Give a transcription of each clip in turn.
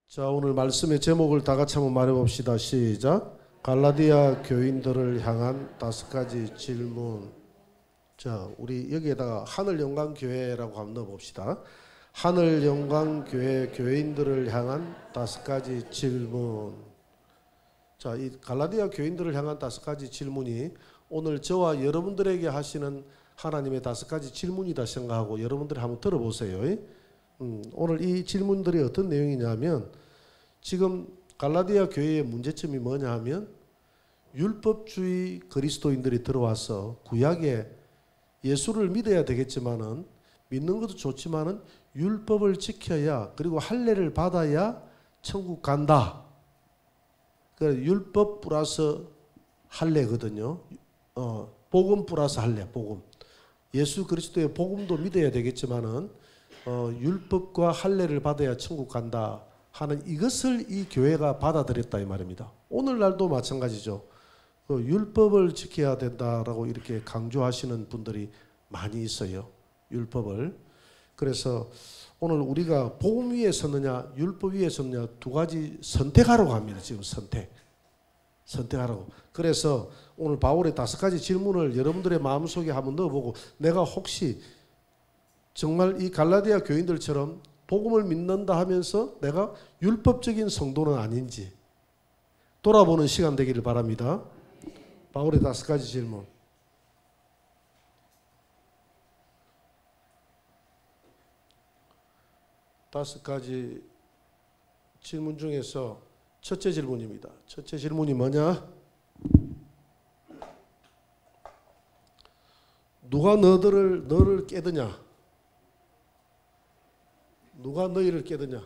자, 오늘 말씀의 제목을 다 같이 한번 말해봅시다. 시작. 갈라디아 교인들을 향한 5가지 질문. 자, 우리 여기에다가 하늘영광교회라고 한번 넣어봅시다. 하늘영광교회 교인들을 향한 5가지 질문. 자, 이 갈라디아 교인들을 향한 5가지 질문이 오늘 저와 여러분들에게 하시는 하나님의 5가지 질문이다 생각하고 여러분들이 한번 들어보세요. 오늘 이 질문들이 어떤 내용이냐면, 지금 갈라디아 교회의 문제점이 뭐냐 하면 율법주의 그리스도인들이 들어와서 구약에 예수를 믿어야 되겠지만은, 믿는 것도 좋지만은 율법을 지켜야, 그리고 할례를 받아야 천국 간다. 그래서 율법 플러스 할례거든요. 복음 플러스 할례, 복음. 예수 그리스도의 복음도 믿어야 되겠지만은 율법과 할례를 받아야 천국 간다 하는 이것을 이 교회가 받아들였다 이 말입니다. 오늘날도 마찬가지죠. 율법을 지켜야 된다라고 이렇게 강조하시는 분들이 많이 있어요. 율법을. 그래서 오늘 우리가 복음 위에 섰느냐 율법 위에 섰느냐 2가지 선택하라고 합니다. 지금 선택하라고. 그래서 오늘 바울의 5가지 질문을 여러분들의 마음속에 한번 넣어보고, 내가 혹시 정말 이 갈라디아 교인들처럼 복음을 믿는다 하면서 내가 율법적인 성도는 아닌지 돌아보는 시간 되기를 바랍니다. 바울의 5가지 질문. 다섯 가지 질문 중에서 첫째 질문입니다. 첫째 질문이 뭐냐? 누가 너를 깨드냐? 누가 너희를 깨드냐?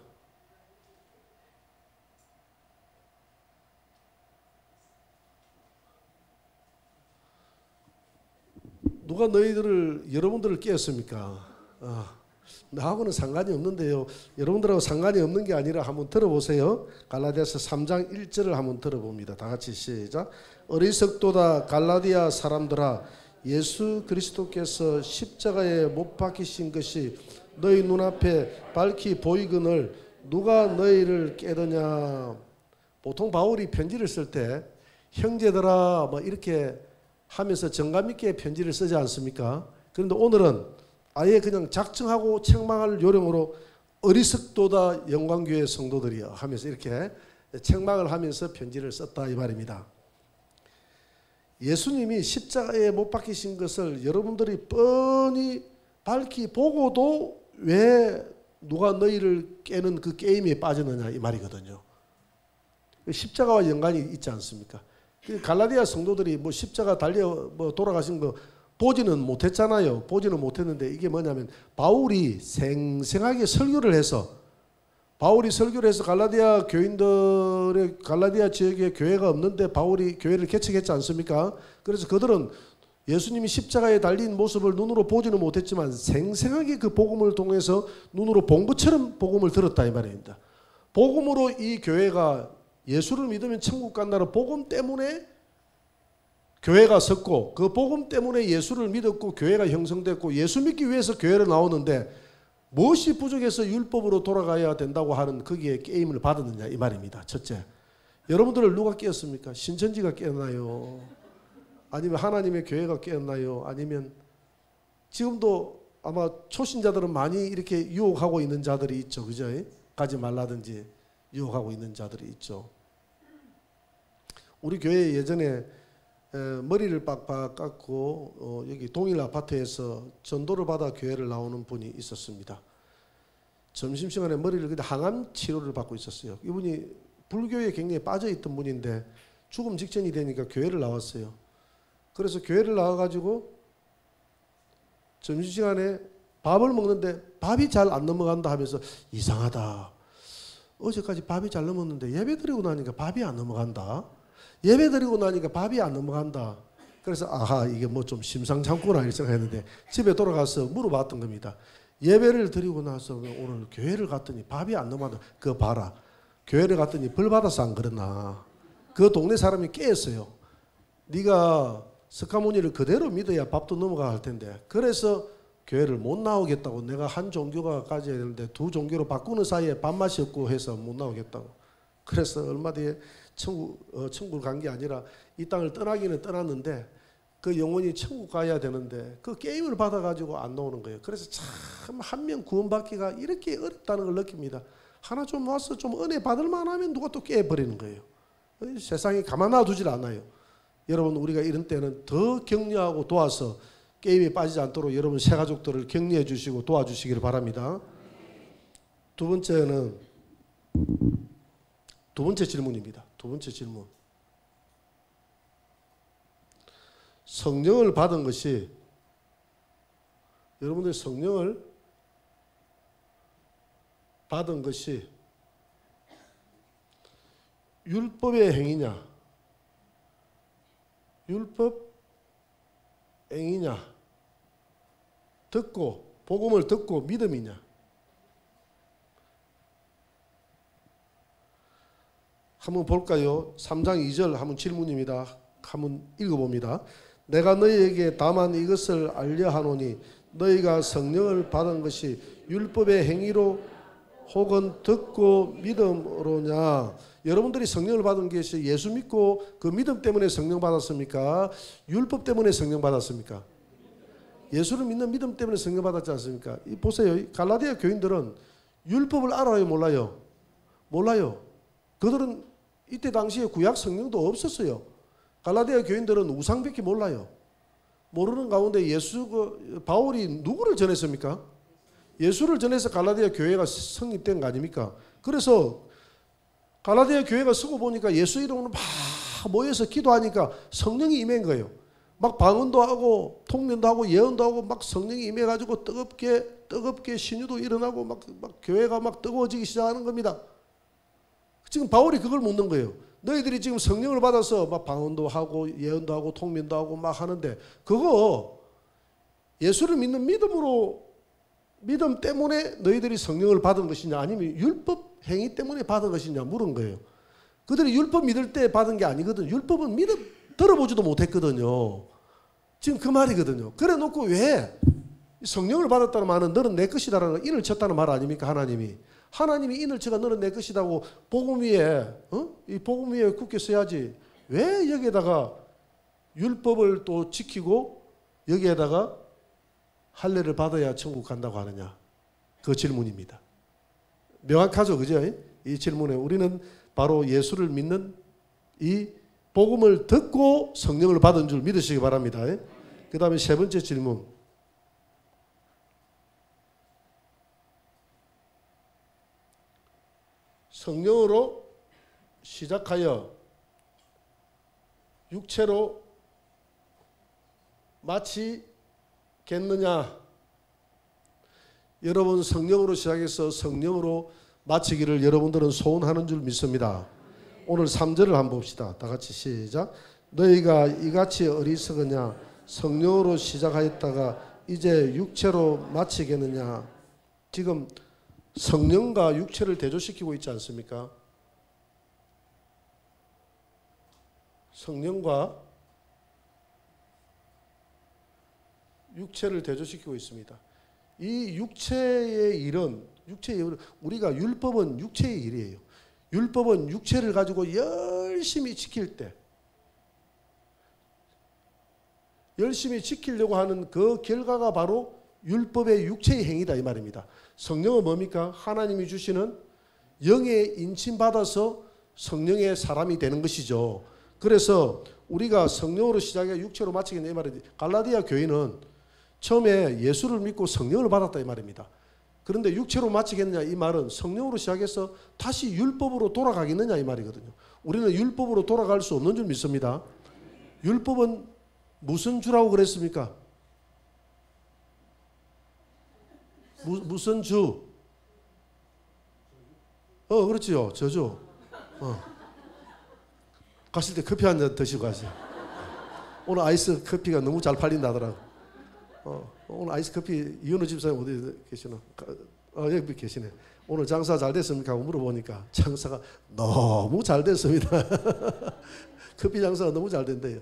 누가 여러분들을 깨었습니까? 나하고는 상관이 없는데요. 여러분들하고 상관이 없는 게 아니라 한번 들어보세요. 갈라디아서 3장 1절을 한번 들어봅니다. 다 같이 시작. 어리석도다 갈라디아 사람들아, 예수 그리스도께서 십자가에 못 박히신 것이 너희 눈앞에 밝히 보이거늘 누가 너희를 깨드냐. 보통 바울이 편지를 쓸 때 형제들아 뭐 이렇게 하면서 정감 있게 편지를 쓰지 않습니까? 그런데 오늘은 아예 그냥 작정하고 책망할 요령으로 어리석도다 영광교회 성도들이여 하면서 이렇게 책망을 하면서 편지를 썼다 이 말입니다. 예수님이 십자가에 못 박히신 것을 여러분들이 뻔히 밝히 보고도 왜 누가 너희를 깨는 그 게임에 빠졌느냐 이 말이거든요. 십자가와 연관이 있지 않습니까? 갈라디아 성도들이 뭐 십자가 달려 돌아가신 거 보지는 못했잖아요. 보지는 못했는데 이게 뭐냐면 바울이 생생하게 설교를 해서 갈라디아 교인들의 갈라디아 지역에 교회가 없는데 바울이 교회를 개척했지 않습니까? 그래서 그들은 예수님이 십자가에 달린 모습을 눈으로 보지는 못했지만 생생하게 그 복음을 통해서 눈으로 본 것처럼 복음을 들었다 이 말입니다. 복음으로 이 교회가 예수를 믿으면 천국 간다는 복음 때문에 교회가 섰고, 그 복음 때문에 예수를 믿었고 교회가 형성됐고, 예수 믿기 위해서 교회를 나오는데 무엇이 부족해서 율법으로 돌아가야 된다고 하는 거기에 게임을 받았느냐 이 말입니다. 첫째, 여러분들을 누가 깨었습니까? 신천지가 깨었나요? 아니면 하나님의 교회가 깨었나요? 아니면 지금도 아마 초신자들은 많이 이렇게 유혹하고 있는 자들이 있죠. 그죠? 가지 말라든지 유혹하고 있는 자들이 있죠. 우리 교회 예전에 머리를 빡빡 깎고 여기 동일 아파트에서 전도를 받아 교회를 나오는 분이 있었습니다. 점심시간에 머리를 그냥 항암 치료를 받고 있었어요. 이분이 불교에 굉장히 빠져있던 분인데 죽음 직전이 되니까 교회를 나왔어요. 그래서 교회를 나와가지고 점심시간에 밥을 먹는데 밥이 잘 안 넘어간다 하면서 이상하다. 어제까지 밥이 잘 넘었는데 예배 드리고 나니까 밥이 안 넘어간다. 예배 드리고 나니까 밥이 안 넘어간다. 그래서 아하, 이게 뭐 좀 심상찮구나 이렇게 생각했는데 집에 돌아가서 물어봤던 겁니다. 예배를 드리고 나서 오늘 교회를 갔더니 밥이 안 넘어간다. 그거 봐라. 교회를 갔더니 벌 받아서 안 그러나. 그 동네 사람이 깨었어요. 네가 석가모니를 그대로 믿어야 밥도 넘어가 할 텐데. 그래서 교회를 못 나오겠다고, 내가 한 종교가 가져야 되는데 두 종교로 바꾸는 사이에 밥맛이 없고 해서 못 나오겠다고. 그래서 얼마 뒤에 천국을 간 게 아니라 이 땅을 떠나기는 떠났는데 그 영혼이 천국 가야 되는데 그 게임을 받아가지고 안 나오는 거예요. 그래서 참 한 명 구원받기가 이렇게 어렵다는 걸 느낍니다. 하나 좀 와서 좀 은혜 받을 만하면 누가 또 깨버리는 거예요. 세상이 가만 놔두질 않아요. 여러분, 우리가 이런 때는 더 격려하고 도와서 게임에 빠지지 않도록 여러분 새 가족들을 격려해 주시고 도와주시기를 바랍니다. 두 번째 질문입니다. 두 번째 질문. 성령을 받은 것이, 여러분들이 성령을 받은 것이 율법의 행위냐, 율법 행위냐, 복음을 듣고 믿음이냐. 한번 볼까요? 3장 2절 한번 질문입니다. 한번 읽어봅니다. 내가 너희에게 다만 이것을 알려 하노니 너희가 성령을 받은 것이 율법의 행위로 혹은 듣고 믿음으로냐. 여러분들이 성령을 받은 것이 예수 믿고 그 믿음 때문에 성령 받았습니까? 율법 때문에 성령 받았습니까? 예수를 믿는 믿음 때문에 성령 받았지 않습니까? 보세요. 갈라디아 교인들은 율법을 알아요, 몰라요? 몰라요. 그들은 이때 당시에 구약 성령도 없었어요. 갈라디아 교인들은 우상밖에 몰라요. 모르는 가운데 바울이 누구를 전했습니까? 예수를 전해서 갈라디아 교회가 성립된 거 아닙니까? 그래서 갈라디아 교회가 쓰고 보니까 예수 이름으로 막 모여서 기도하니까 성령이 임한 거예요. 막 방언도 하고 통면도 하고 예언도 하고 막 성령이 임해가지고 뜨겁게 신유도 일어나고 막 교회가 막 뜨거워지기 시작하는 겁니다. 지금 바울이 그걸 묻는 거예요. 너희들이 지금 성령을 받아서 막 방언도 하고 예언도 하고 통면도 하고 막 하는데 그거 예수를 믿는 믿음 때문에 너희들이 성령을 받은 것이냐, 아니면 율법 행위 때문에 받은 것이냐 물은 거예요. 그들이 율법 믿을 때 받은 게 아니거든. 율법은 들어보지도 못했거든요. 지금 그 말이거든요. 그래 놓고 왜 성령을 받았다는 말은 너는 내 것이다라는 인을 쳤다는 말 아닙니까? 하나님이 인을 쳐가 너는 내 것이다고 복음 위에 이 복음 위에 굳게 써야지. 왜 여기에다가 율법을 또 지키고 여기에다가 할례를 받아야 천국 간다고 하느냐? 그 질문입니다. 명확하죠, 그죠? 이 질문에 우리는 바로 예수를 믿는 이 복음을 듣고 성령을 받은 줄 믿으시기 바랍니다. 그 다음에 세 번째 질문. 성령으로 시작하여 육체로 마치겠느냐? 여러분, 성령으로 시작해서 성령으로 마치기를 여러분들은 소원하는 줄 믿습니다. 오늘 3절을 한번 봅시다. 다 같이 시작. 너희가 이같이 어리석으냐? 성령으로 시작하였다가 이제 육체로 마치겠느냐? 지금 성령과 육체를 대조시키고 있지 않습니까? 성령과 육체를 대조시키고 있습니다. 이 육체의 일은 우리가 율법은 육체의 일이에요. 율법은 육체를 가지고 열심히 지킬 때, 열심히 지키려고 하는 그 결과가 바로 율법의 육체의 행위다 이 말입니다. 성령은 뭡니까? 하나님이 주시는 영의 인침받아서 성령의 사람이 되는 것이죠. 그래서 우리가 성령으로 시작해 육체로 마치겠네 이 말이지. 갈라디아 교인은 처음에 예수를 믿고 성령을 받았다 이 말입니다. 그런데 육체로 마치겠느냐 이 말은 성령으로 시작해서 다시 율법으로 돌아가겠느냐 이 말이거든요. 우리는 율법으로 돌아갈 수 없는 줄 믿습니다. 율법은 무슨 주라고 그랬습니까? 무슨 주? 그렇지요. 저주. 가실 때 커피 한 잔 드시고 가세요. 오늘 아이스 커피가 너무 잘 팔린다더라고. 오늘 아이스 커피 이현우 집사님 어디 계시나? 여기 계시네. 오늘 장사 잘 됐습니까? 하고 물어보니까 장사가 너무 잘 됐습니다. 커피 장사가 너무 잘 된대요.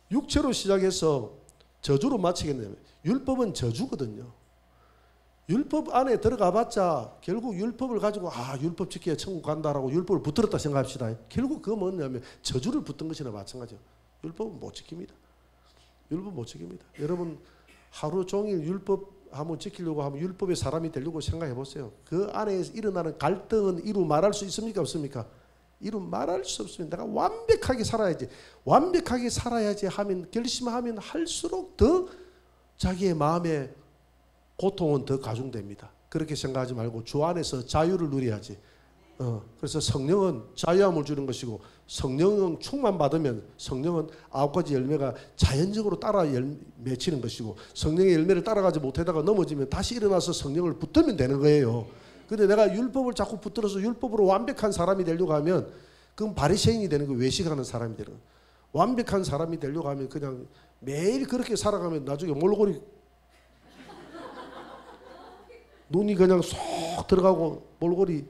육체로 시작해서 저주로 마치겠냐면 율법은 저주거든요. 율법 안에 들어가봤자 결국 율법을 가지고 율법 지켜야 천국 간다라고 율법을 붙들었다 생각합시다. 결국 그거 뭐냐면 저주를 붙든 것이나 마찬가지예요. 율법은 못 지킵니다. 율법 못 지킵니다. 여러분 하루 종일 율법 한번 지키려고 하면 율법의 사람이 되려고 생각해 보세요. 그 안에 일어나는 갈등은 이루 말할 수 있습니까? 없습니까? 이루 말할 수 없습니다. 내가 완벽하게 살아야지. 완벽하게 살아야지 하면 결심하면 할수록 더 자기의 마음에 고통은 더 가중됩니다. 그렇게 생각하지 말고 주 안에서 자유를 누려야지. 그래서 성령은 자유함을 주는 것이고 성령은 충만 받으면 성령은 9가지 열매가 자연적으로 따라 맺히는 것이고 성령의 열매를 따라가지 못하다가 넘어지면 다시 일어나서 성령을 붙들면 되는 거예요. 근데 내가 율법을 자꾸 붙들어서 율법으로 완벽한 사람이 되려고 하면 그건 바리새인이 되는 거, 외식하는 사람이 되는 거예요. 완벽한 사람이 되려고 하면 그냥 매일 그렇게 살아가면 나중에 몰골이 눈이 그냥 쏙 들어가고 몰골이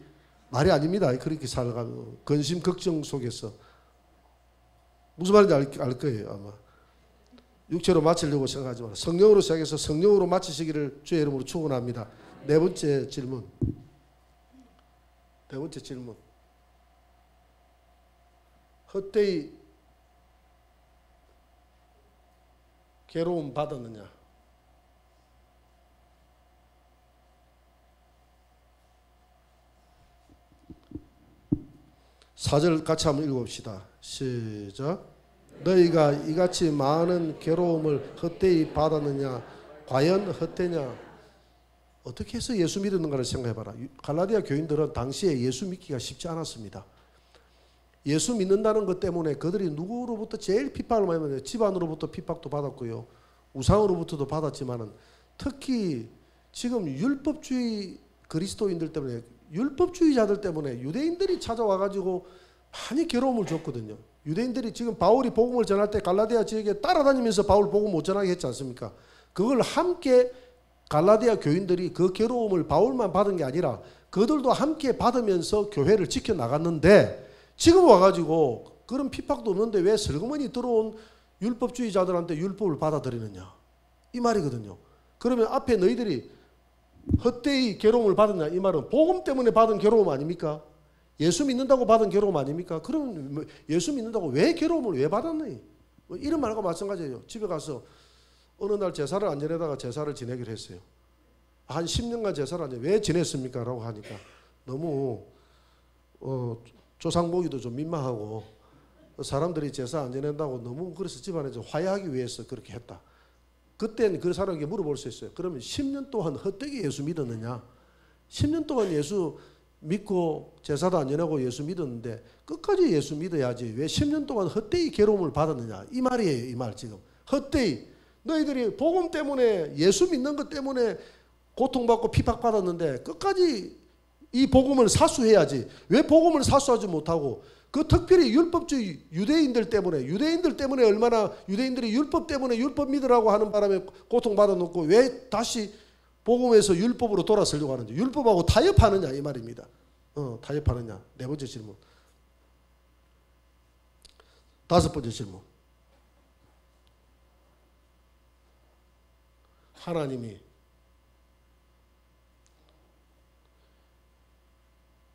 말이 아닙니다. 그렇게 살아가면 근심 걱정 속에서 무슨 말인지 알 거예요. 아마 육체로 마치려고 생각하지 마라. 성령으로 시작해서 성령으로 마치시기를 주의 이름으로 축원합니다. 네 번째 질문. 헛되이 괴로움 받았느냐? 4절 같이 한번 읽어봅시다. 시작. 너희가 이같이 많은 괴로움을 헛되이 받았느냐? 과연 헛되냐? 어떻게 해서 예수 믿었는가를 생각해봐라. 갈라디아 교인들은 당시에 예수 믿기가 쉽지 않았습니다. 예수 믿는다는 것 때문에 그들이 누구로부터 제일 핍박을 많이 받았어요. 집안으로부터 핍박도 받았고요. 우상으로부터도 받았지만은 특히 지금 율법주의 그리스도인들 때문에 율법주의자들 때문에 유대인들이 찾아와가지고 많이 괴로움을 줬거든요. 유대인들이 지금 바울이 복음을 전할 때 갈라디아 지역에 따라다니면서 바울 복음 못 전하게 했지 않습니까? 그걸 함께 갈라디아 교인들이 그 괴로움을 바울만 받은 게 아니라 그들도 함께 받으면서 교회를 지켜나갔는데 지금 와가지고 그런 핍박도 없는데 왜 슬그머니 들어온 율법주의자들한테 율법을 받아들이느냐 이 말이거든요. 그러면 앞에 너희들이 헛되이 괴로움을 받았냐 이 말은 복음 때문에 받은 괴로움 아닙니까? 예수 믿는다고 받은 괴로움 아닙니까? 그럼 예수 믿는다고 왜 괴로움을 왜 받았느니? 뭐 이런 말과 마찬가지예요. 집에 가서 어느 날 제사를 안 지내다가 제사를 지내기로 했어요. 한 10년간 제사를 안 지내. 왜 지냈습니까? 라고 하니까 너무 조상 보기도 좀 민망하고 사람들이 제사 안 지낸다고 너무 그래서 집안에 좀 화해하기 위해서 그렇게 했다. 그때는 그 사람에게 물어볼 수 있어요. 그러면 10년 동안 헛되게 예수 믿었느냐? 10년 동안 예수 믿고 제사도 안 지내고 예수 믿었는데 끝까지 예수 믿어야지 왜 10년 동안 헛되이 괴로움을 받았느냐? 이 말이에요. 이 말 지금. 헛되이. 너희들이 복음 때문에 예수 믿는 것 때문에 고통받고 핍박받았는데 끝까지 이 복음을 사수해야지. 왜 복음을 사수하지 못하고 그 특별히 율법주의 유대인들 때문에 얼마나 유대인들이 율법 때문에 율법 믿으라고 하는 바람에 고통받아 놓고 왜 다시 복음에서 율법으로 돌아서려고 하는지 율법하고 타협하느냐 이 말입니다. 타협하느냐. 네 번째 질문. 다섯 번째 질문. 하나님이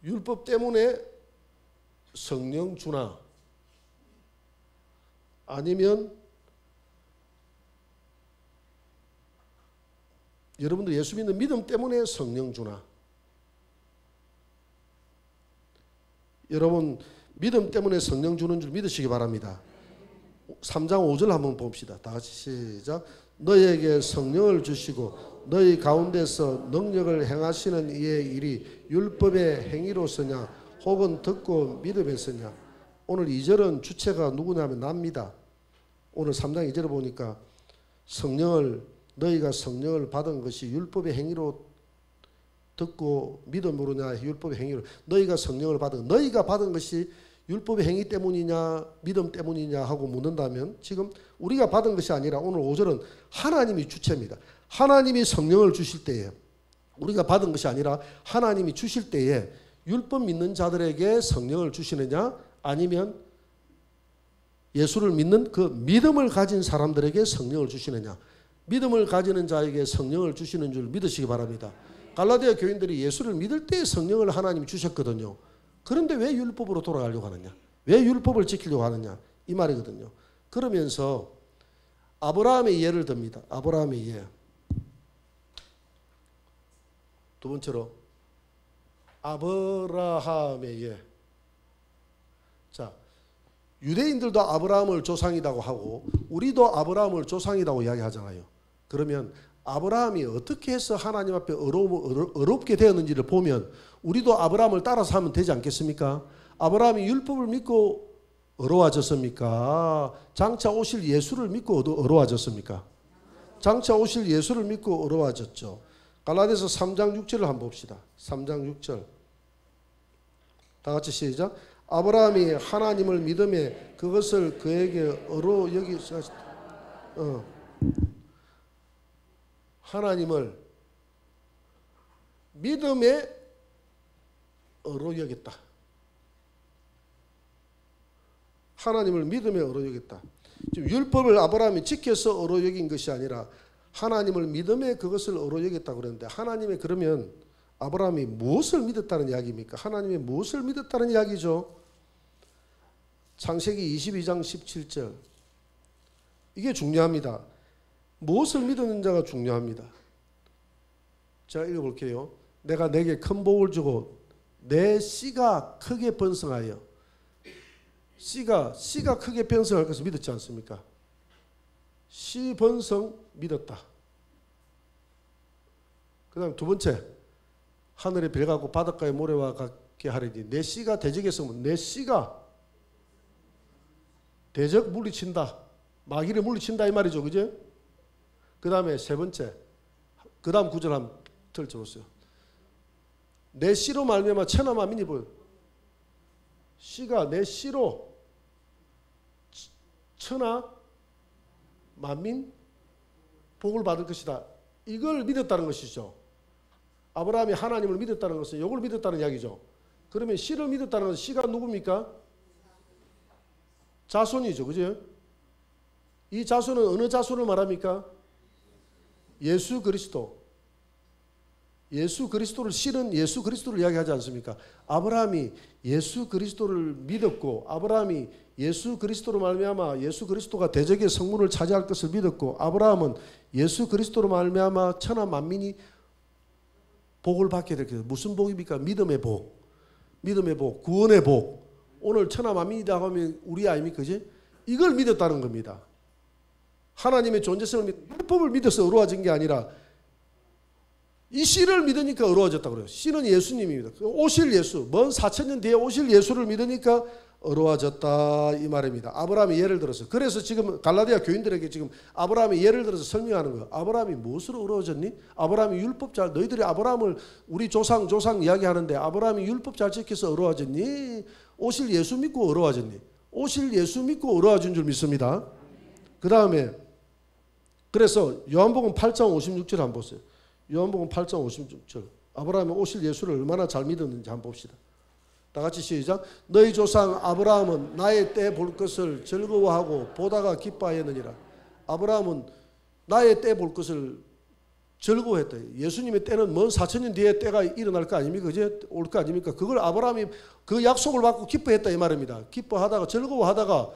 율법 때문에 성령 주나 아니면 여러분들 예수 믿는 믿음 때문에 성령 주나? 여러분 믿음 때문에 성령 주는 줄 믿으시기 바랍니다. 3장 5절 한번 봅시다. 다 같이 시작. 너희에게 성령을 주시고 너희 가운데서 능력을 행하시는 이의 일이 율법의 행위로서냐 혹은 듣고 믿음에서냐. 오늘 2절은 주체가 누구냐면 납니다. 오늘 3장 2절을 보니까 너희가 성령을 받은 것이 율법의 행위로 듣고 믿음으로냐 율법의 행위로. 너희가 성령을 너희가 받은 것이 율법의 행위 때문이냐 믿음 때문이냐 하고 묻는다면 지금 우리가 받은 것이 아니라 오늘 5절은 하나님이 주체입니다. 하나님이 성령을 주실 때에 우리가 받은 것이 아니라 하나님이 주실 때에 율법 믿는 자들에게 성령을 주시느냐 아니면 예수를 믿는 그 믿음을 가진 사람들에게 성령을 주시느냐. 믿음을 가지는 자에게 성령을 주시는 줄 믿으시기 바랍니다. 갈라디아 교인들이 예수를 믿을 때 성령을 하나님이 주셨거든요. 그런데 왜 율법으로 돌아가려고 하느냐. 왜 율법을 지키려고 하느냐. 이 말이거든요. 그러면서 아브라함의 예를 듭니다. 아브라함의 예. 두 번째로 아브라함의 예. 자, 유대인들도 아브라함을 조상이라고 하고 우리도 아브라함을 조상이라고 이야기하잖아요. 그러면 아브라함이 어떻게 해서 하나님 앞에 어렵게 되었는지를 보면 우리도 아브라함을 따라서 하면 되지 않겠습니까? 아브라함이 율법을 믿고 어려워졌습니까? 장차 오실 예수를 믿고 어려워졌습니까? 장차 오실 예수를 믿고 어려워졌죠. 갈라디아서 3장 6절을 한번 봅시다. 3장 6절. 다 같이 시작. 아브라함이 하나님을 믿음에 그것을 그에게 어로 여기서 하나님을 믿음에 어로 여겼다. 하나님을 믿음에 어로 여겼다. 지금 율법을 아브라함이 지켜서 어로 여긴 것이 아니라 하나님을 믿음에 그것을 어로 여겼다고 그랬는데 하나님의 그러면 아브라함이 무엇을 믿었다는 이야기입니까? 하나님의 무엇을 믿었다는 이야기죠? 창세기 22장 17절. 이게 중요합니다. 무엇을 믿는 자가 중요합니다. 제가 읽어볼게요. 내가 내게 큰 복을 주고 내 씨가 크게 번성하여 씨가 크게 번성할 것을 믿었지 않습니까? 씨 번성 믿었다. 그 다음 두 번째 하늘의 별 같고 바닷가의 모래와 같게 하리니 내 씨가 대적에서 내 씨가 대적 물리친다. 마귀를 물리친다 이 말이죠. 그죠? 그 다음에 세 번째 그 다음 구절 한번 펼쳐보세요. 내 씨로 말미암아 천하 만민이 보여. 씨가 내 씨로 천하 만민 복을 받을 것이다. 이걸 믿었다는 것이죠. 아브라함이 하나님을 믿었다는 것은 이걸 믿었다는 이야기죠. 그러면 씨를 믿었다는 것은 씨가 누굽니까? 자손이죠. 그죠? 이 자손은 어느 자손을 말합니까? 예수 그리스도. 예수 그리스도를 씨는 예수 그리스도를 이야기하지 않습니까? 아브라함이 예수 그리스도를 믿었고 아브라함이 예수 그리스도로 말미암아 예수 그리스도가 대적의 성문을 차지할 것을 믿었고 아브라함은 예수 그리스도로 말미암아 천하 만민이 복을 받게 될 것이다. 무슨 복입니까? 믿음의 복. 믿음의 복, 구원의 복. 오늘 천하 만민이다 하면 우리 아닙니까? 그지? 이걸 믿었다는 겁니다. 하나님의 존재성을 율법을 믿어서 어려워진 게 아니라 이 씨를 믿으니까 어려워졌다고 그래요. 씨는 예수님입니다. 오실 예수, 먼 4,000년 뒤에 오실 예수를 믿으니까 어려워졌다 이 말입니다. 아브라함이 예를 들어서 그래서 지금 갈라디아 교인들에게 지금 아브라함이 예를 들어서 설명하는 거예요. 아브라함이 무엇으로 어려워졌니? 아브라함이 율법 잘 너희들이 아브라함을 우리 조상 이야기하는데 아브라함이 율법 잘 지켜서 어려워졌니? 오실 예수 믿고 어려워졌니? 오실 예수 믿고 어려워진 줄 믿습니다. 그 다음에 그래서 요한복음 8장 56절 한번 보세요. 요한복음 8장 56절. 아브라함이 오실 예수를 얼마나 잘 믿었는지 한번 봅시다. 다 같이 시작. 너희 조상 아브라함은 나의 때 볼 것을 즐거워하고 보다가 기뻐하였느니라. 아브라함은 나의 때 볼 것을 즐거워했다. 예수님의 때는 먼 4,000년 뒤에 때가 일어날 거 아닙니까? 그제 올 거 아닙니까? 그걸 아브라함이 그 약속을 받고 기뻐했다 이 말입니다. 기뻐하다가 즐거워하다가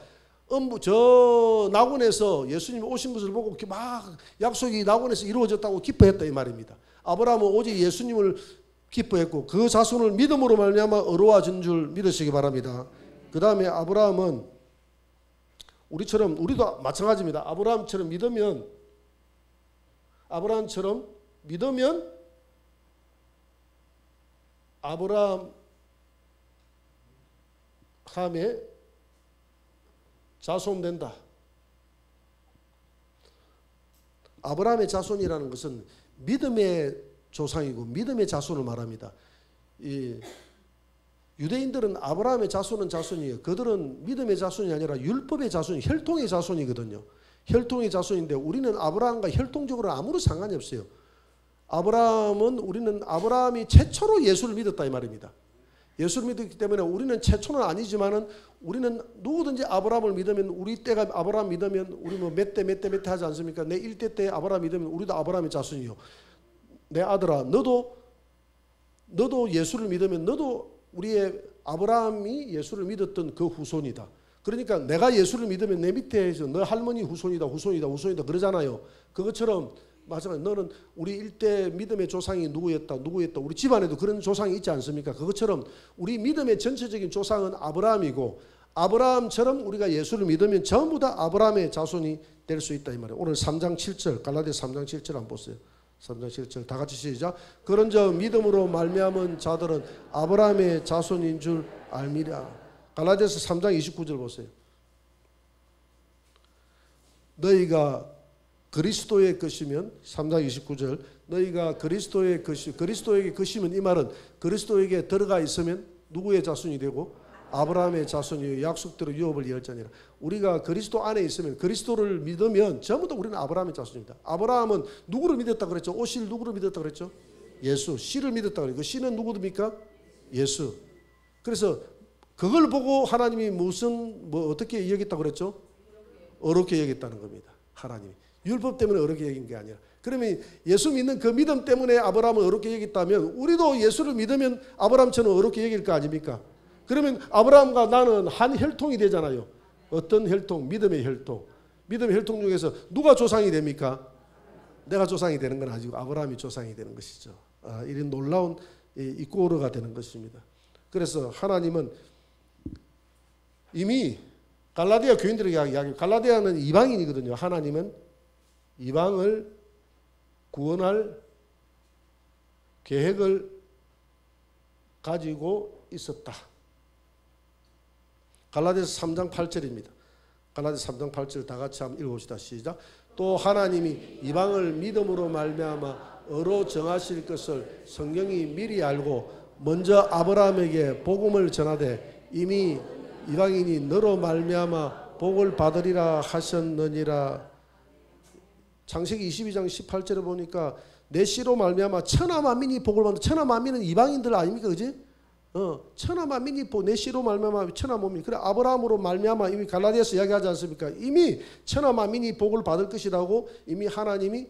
저 낙원에서 예수님이 오신 것을 보고 막 약속이 낙원에서 이루어졌다고 기뻐했다 이 말입니다. 아브라함은 오직 예수님을 기뻐했고 그 자손을 믿음으로 말미암아 어려워진 줄 믿으시기 바랍니다. 그 다음에 아브라함은 우리도 마찬가지입니다. 아브라함처럼 믿으면 아브라함의 자손 된다. 아브라함의 자손이라는 것은 믿음의 조상이고 믿음의 자손을 말합니다. 이 유대인들은 아브라함의 자손은 자손이에요. 그들은 믿음의 자손이 아니라 율법의 자손이 혈통의 자손이거든요. 혈통의 자손인데 우리는 아브라함과 혈통적으로 아무런 상관이 없어요. 우리는 아브라함이 최초로 예수를 믿었다 이 말입니다. 예수를 믿었기 때문에 우리는 최초는 아니지만은 우리는 누구든지 아브라함을 믿으면 우리 때가 아브라함 믿으면 우리 뭐 몇 대 하지 않습니까? 내 1대 때 아브라함 믿으면 우리도 아브라함의 자손이요. 내 아들아 너도 예수를 믿으면 너도 우리의 아브라함이 예수를 믿었던 그 후손이다. 그러니까 내가 예수를 믿으면 내 밑에서 너 할머니 후손이다 그러잖아요. 그것처럼 마찬가지로 너는 우리 일대 믿음의 조상이 누구였다. 우리 집안에도 그런 조상이 있지 않습니까? 그것처럼 우리 믿음의 전체적인 조상은 아브라함이고 아브라함처럼 우리가 예수를 믿으면 전부 다 아브라함의 자손이 될 수 있다 이 말이에요. 오늘 3장 7절 갈라디아서 3장 7절 한번 보세요. 3장 7절 다 같이 시작. 그런즉 믿음으로 말미암은 자들은 아브라함의 자손인 줄 알미라. 갈라디아서 3장 29절 보세요. 너희가 그리스도의 것이면 3장 29절 너희가 그리스도의 것이 그리스도에게 것이면 이 말은 그리스도에게 들어가 있으면 누구의 자손이 되고 아브라함의 자손이요 약속대로 유업을 이을자니라. 우리가 그리스도 안에 있으면 그리스도를 믿으면 전부 다 우리는 아브라함의 자손입니다. 아브라함은 누구를 믿었다 그랬죠? 오실 누구를 믿었다 그랬죠? 예수. 씨를 믿었다 그랬죠. 그 씨는 누구입니까? 예수. 그래서 그걸 보고 하나님이 어떻게 여겼다 그랬죠? 어렵게 여겼다는 겁니다. 하나님이. 율법 때문에 어렵게 여긴 게 아니라. 그러면 예수 믿는 그 믿음 때문에 아브라함을 어렵게 여겼다면 우리도 예수를 믿으면 아브라함처럼 어렵게 여길 거 아닙니까? 그러면 아브라함과 나는 한 혈통이 되잖아요. 어떤 혈통? 믿음의 혈통. 믿음의 혈통 중에서 누가 조상이 됩니까? 내가 조상이 되는 건 아니고 아브라함이 조상이 되는 것이죠. 이런 놀라운 이꼬르가 되는 것입니다. 그래서 하나님은 이미 갈라디아 교인들에게 이야기, 갈라디아는 이방인이거든요. 하나님은 이방을 구원할 계획을 가지고 있었다. 갈라디아서 3장 8절입니다. 갈라디아서 3장 8절 다 같이 한번 읽어봅시다. 시작. 또 하나님이 이방을 믿음으로 말미암아 의로 정하실 것을 성경이 미리 알고 먼저 아브라함에게 복음을 전하되 이미 이방인이 너로 말미암아 복을 받으리라 하셨느니라. 창세기 22장 18절에 보니까 내 씨로 말미암아 천하 만민이 복을 받는. 천하 만민은 이방인들 아닙니까, 그지? 천하 만민이 내 씨로 말미암아 천하 만민. 그래 아브라함으로 말미암아 이미 갈라디아서 이야기하지 않습니까? 이미 천하 만민이 복을 받을 것이라고 이미 하나님이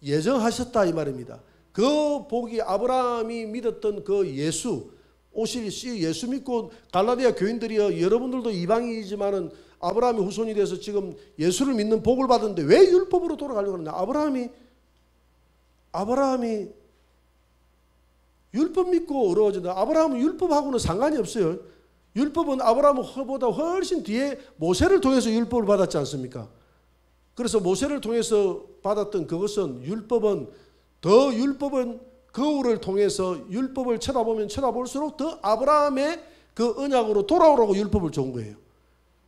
예정하셨다 이 말입니다. 그 복이 아브라함이 믿었던 그 예수 오실 씨 예수 믿고 갈라디아 교인들이여 여러분들도 이방인이지만은 아브라함의 후손이 돼서 지금 예수를 믿는 복을 받았는데 왜 율법으로 돌아가려고 하느냐? 아브라함이 율법 믿고 어려워진다. 아브라함은 율법하고는 상관이 없어요. 율법은 아브라함보다 훨씬 뒤에 모세를 통해서 율법을 받았지 않습니까? 그래서 모세를 통해서 받았던 그것은 율법은 거울을 통해서 율법을 쳐다보면 쳐다볼수록 더 아브라함의 그 언약으로 돌아오라고 율법을 준 거예요.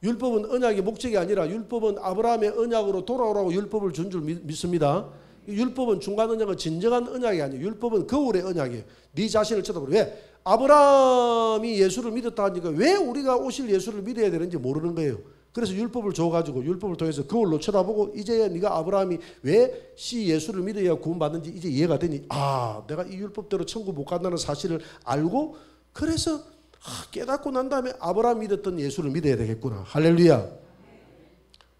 율법은 언약의 목적이 아니라 율법은 아브라함의 언약으로 돌아오라고 율법을 준 줄 믿습니다. 율법은 중간 언약은 진정한 언약이 아니에요. 율법은 거울의 언약이에요. 네 자신을 쳐다보라. 왜? 아브라함이 예수를 믿었다 하니까 왜 우리가 오실 예수를 믿어야 되는지 모르는 거예요. 그래서 율법을 줘가지고 율법을 통해서 거울로 쳐다보고 이제야 네가 아브라함이 왜 씨 예수를 믿어야 구원받는지 이제 이해가 되니 내가 이 율법대로 천국 못 간다는 사실을 알고 그래서 깨닫고 난 다음에 아브라함 믿었던 예수를 믿어야 되겠구나. 할렐루야.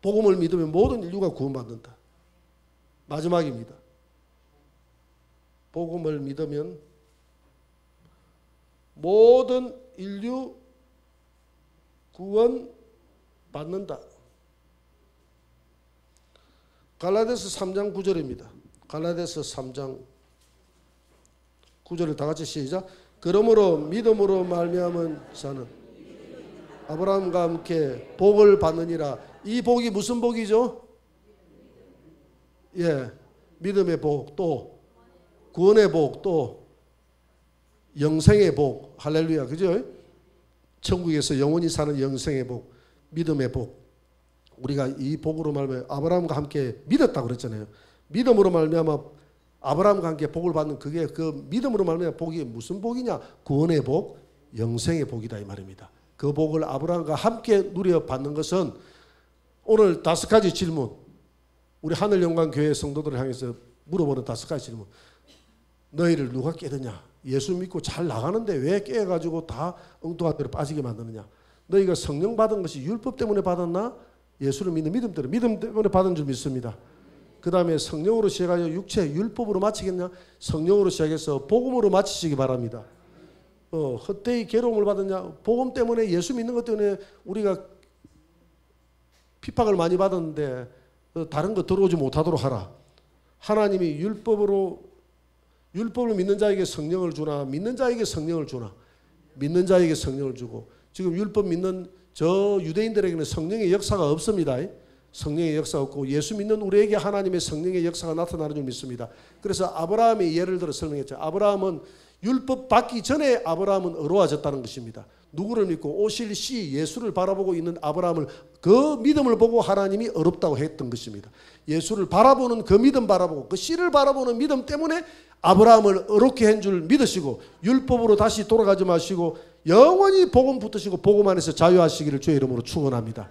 복음을 믿으면 모든 인류가 구원받는다. 마지막입니다. 복음을 믿으면 모든 인류 구원 받는다. 갈라디아서 3장 9절입니다. 갈라디아서 3장 9절을 다 같이 시작. 그러므로 믿음으로 말미암은 자는 아브라함과 함께 복을 받느니라. 이 복이 무슨 복이죠? 믿음의 복, 또 구원의 복, 또 영생의 복. 할렐루야. 그죠? 천국에서 영원히 사는 영생의 복, 믿음의 복. 우리가 이 복으로 말미암아 아브라함과 함께 믿었다고 그랬잖아요. 믿음으로 말미암아 아브라함과 함께 복을 받는 그게 그 믿음으로 말미암아 복이 무슨 복이냐? 구원의 복, 영생의 복이다 이 말입니다. 그 복을 아브라함과 함께 누려받는 것은 오늘 5가지 질문, 우리 하늘영광교회 성도들을 향해서 물어보는 5가지 질문. 너희를 누가 깨드냐? 예수 믿고 잘 나가는데 왜 깨가지고 다 엉뚱한 데로 빠지게 만드느냐? 너희가 성령 받은 것이 율법 때문에 받았나? 예수를 믿는 믿음 때문에 받은 줄 믿습니다. 그 다음에 성령으로 시작하여 육체 율법으로 마치겠냐? 성령으로 시작해서 복음으로 마치시기 바랍니다. 헛되이 괴로움을 받았냐? 복음 때문에 예수 믿는 것 때문에 우리가 핍박을 많이 받았는데 다른 거 들어오지 못하도록 하라. 하나님이 율법을 믿는 자에게 성령을 주나 믿는 자에게 성령을 주나 믿는 자에게 성령을 주고 지금 율법 믿는 저 유대인들에게는 성령의 역사가 없습니다. 성령의 역사가 없고 예수 믿는 우리에게 하나님의 성령의 역사가 나타나는 줄 믿습니다. 그래서 아브라함이 예를 들어 설명했죠. 아브라함은 율법 받기 전에 아브라함은 의로워졌다는 것입니다. 누구를 믿고 오실 시 예수를 바라보고 있는 아브라함을 그 믿음을 보고 하나님이 어렵다고 했던 것입니다. 예수를 바라보는 그 믿음 바라보고 그 씨를 바라보는 믿음 때문에 아브라함을 어렵게 한 줄 믿으시고 율법으로 다시 돌아가지 마시고 영원히 복음 붙으시고 복음 안에서 자유하시기를 주의 이름으로 축원합니다.